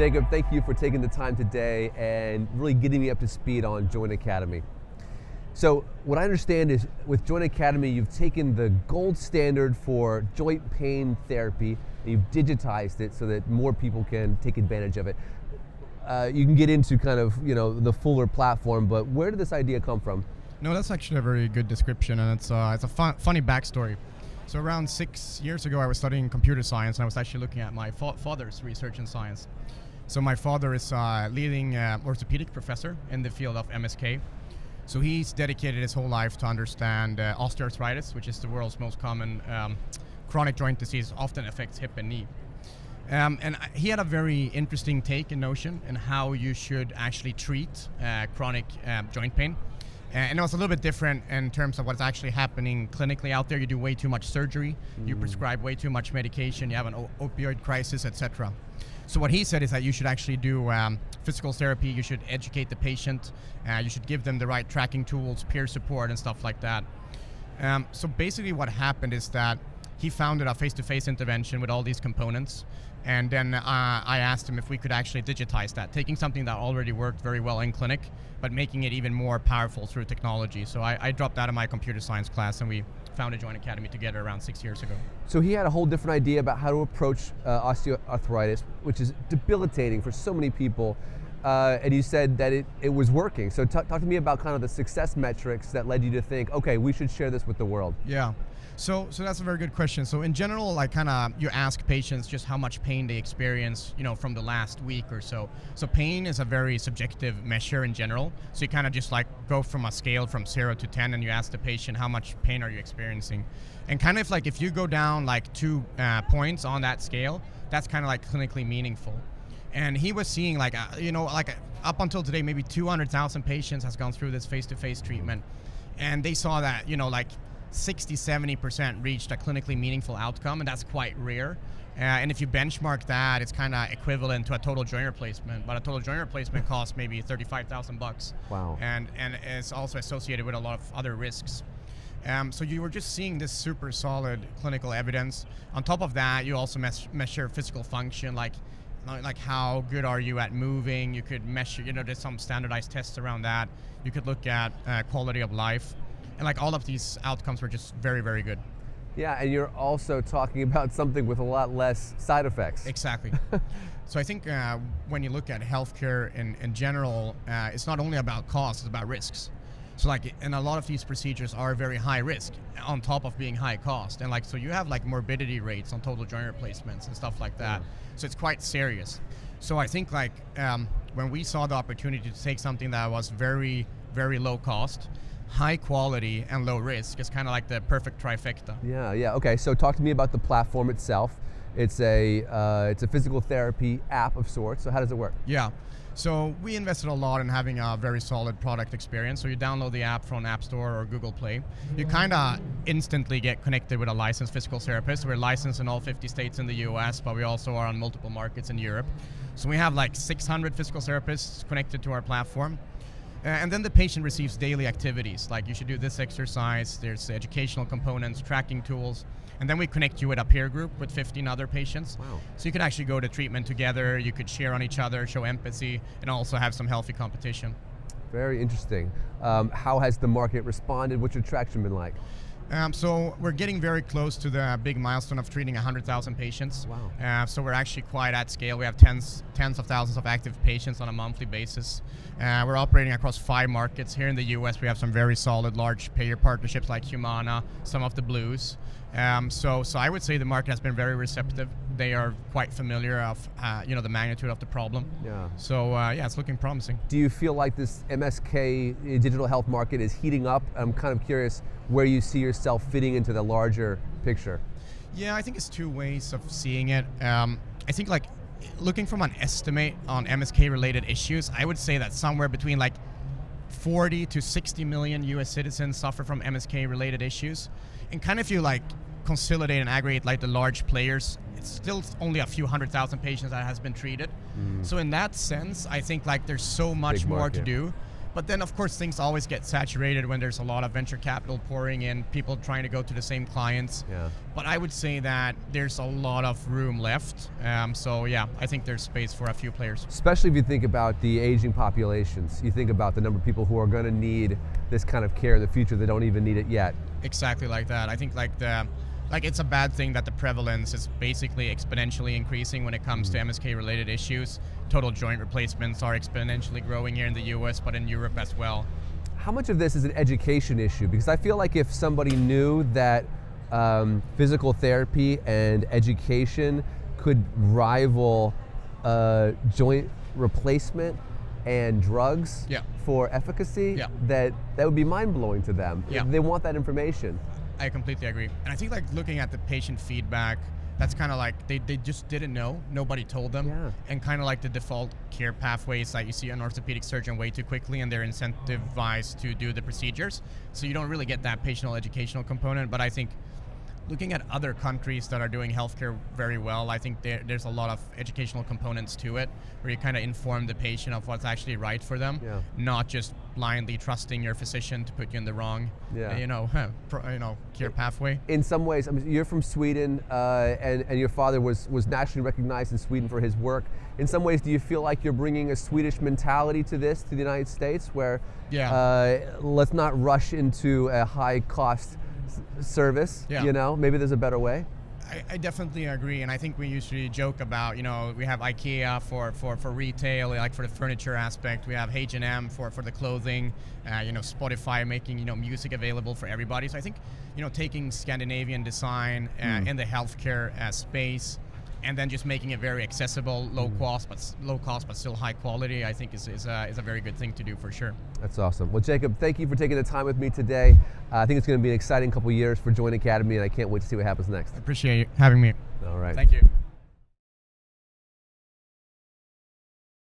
Jacob, thank you for taking the time today and really getting me up to speed on Joint Academy. So what I understand is with Joint Academy, you've taken the gold standard for joint pain therapy and you've digitized it so that more people can take advantage of it. You can get into kind of, the fuller platform, but where did this idea come from? No, that's actually a very good description, and it's a funny backstory. So around 6 years ago, I was studying computer science, and I was actually looking at my father's research in science. So my father is a leading orthopedic professor in the field of MSK. So he's dedicated his whole life to understand osteoarthritis, which is the world's most common chronic joint disease, often affects hip and knee. And he had a very interesting take and notion in how you should actually treat chronic joint pain. And it was a little bit different in terms of what's actually happening clinically out there. You do way too much surgery, you prescribe way too much medication, you have an opioid crisis, etc. So what he said is that you should actually do physical therapy, you should educate the patient, you should give them the right tracking tools, peer support and stuff like that. So basically what happened is that he founded a face-to-face intervention with all these components. And then I asked him if we could actually digitize that, taking something that already worked very well in clinic, but making it even more powerful through technology. So I dropped out of my computer science class and we founded Joint Academy together around 6 years ago. So he had a whole different idea about how to approach osteoarthritis, which is debilitating for so many people. And you said that it was working. So talk to me about kind of the success metrics that led you to think, okay, we should share this with the world. Yeah. So that's a very good question. So in general, you ask patients just how much pain they experience, from the last week or so. So pain is a very subjective measure in general. So you kind of just go from a scale from 0 to 10 and you ask the patient how much pain are you experiencing. And kind of if you go down 2 points on that scale, that's kind of clinically meaningful. And he was seeing up until today, maybe 200,000 patients has gone through this face-to-face treatment. And they saw that, 60-70% reached a clinically meaningful outcome, and that's quite rare. And if you benchmark that, it's kind of equivalent to a total joint replacement, but a total joint replacement costs maybe $35,000. Wow. And it's also associated with a lot of other risks. So you were just seeing this super solid clinical evidence. On top of that, you also measure physical function, like how good are you at moving. You could measure, there's some standardized tests around that. You could look at quality of life. And all of these outcomes were just very, very good. Yeah, and you're also talking about something with a lot less side effects. Exactly. So I think when you look at healthcare in general, it's not only about cost, it's about risks. So and a lot of these procedures are very high risk on top of being high cost. And so you have morbidity rates on total joint replacements and stuff like that. Yeah. So it's quite serious. So I think when we saw the opportunity to take something that was very, very low cost, high quality and low risk is kind of the perfect trifecta. Yeah. Okay, so talk to me about the platform itself. It's a physical therapy app of sorts. So how does it work? Yeah. So we invested a lot in having a very solid product experience. So you download the app from App Store or Google Play. You kind of instantly get connected with a licensed physical therapist. We're licensed in all 50 states in the US, but we also are on multiple markets in Europe. So we have 600 physical therapists connected to our platform. And then the patient receives daily activities, you should do this exercise, there's educational components, tracking tools, and then we connect you with a peer group with 15 other patients. Wow. So you could actually go to treatment together, you could share on each other, show empathy, and also have some healthy competition. Very interesting. How has the market responded? What's your traction been like? So we're getting very close to the big milestone of treating 100,000 patients. Wow. So we're actually quite at scale. We have tens of thousands of active patients on a monthly basis. We're operating across 5 markets. Here in the US, we have some very solid large payer partnerships like Humana, some of the Blues. So I would say the market has been very receptive. They are quite familiar of the magnitude of the problem. Yeah. So it's looking promising. Do you feel like this MSK digital health market is heating up? I'm kind of curious where you see yourself fitting into the larger picture. Yeah, I think it's 2 ways of seeing it. I think looking from an estimate on MSK related issues, I would say that somewhere between 40 to 60 million US citizens suffer from MSK related issues. And kind of if you consolidate and aggregate the large players, it's still only a few 100,000 patients that has been treated. So in that sense, I think there's so much more to do. But then, of course, things always get saturated when there's a lot of venture capital pouring in, people trying to go to the same clients. Yeah. But I would say that there's a lot of room left. So yeah, I think there's space for a few players. Especially if you think about the aging populations. You think about the number of people who are going to need this kind of care in the future that don't even need it yet. Exactly like that. I think it's a bad thing that the prevalence is basically exponentially increasing when it comes to MSK related issues. Total joint replacements are exponentially growing here in the US, but in Europe as well. How much of this is an education issue? Because I feel like if somebody knew that physical therapy and education could rival joint replacement and drugs for efficacy, that would be mind-blowing to them. They want that information. I completely agree. And I think looking at the patient feedback, that's kind of like they just didn't know. Nobody told them. And kind of like the default care pathways that you see an orthopedic surgeon way too quickly, and they're incentivized to do the procedures. So you don't really get that patient educational component. But I think looking at other countries that are doing healthcare very well, I think there's a lot of educational components to it, where you kind of inform the patient of what's actually right for them, not just blindly trusting your physician to put you in the wrong, care pathway. In some ways, I mean, you're from Sweden, and your father was nationally recognized in Sweden for his work. In some ways, do you feel like you're bringing a Swedish mentality to this, to the United States, where let's not rush into a high-cost service, maybe there's a better way? I definitely agree, and I think we usually joke about, we have IKEA for retail, like for the furniture aspect. We have H&M for the clothing, Spotify making, music available for everybody. So I think, taking Scandinavian design in the healthcare space, and then just making it very accessible, low cost, but still high quality, I think is a very good thing to do for sure. That's awesome. Well, Jakob, thank you for taking the time with me today. I think it's going to be an exciting couple years for Joint Academy, and I can't wait to see what happens next. I appreciate you having me. All right. Thank you.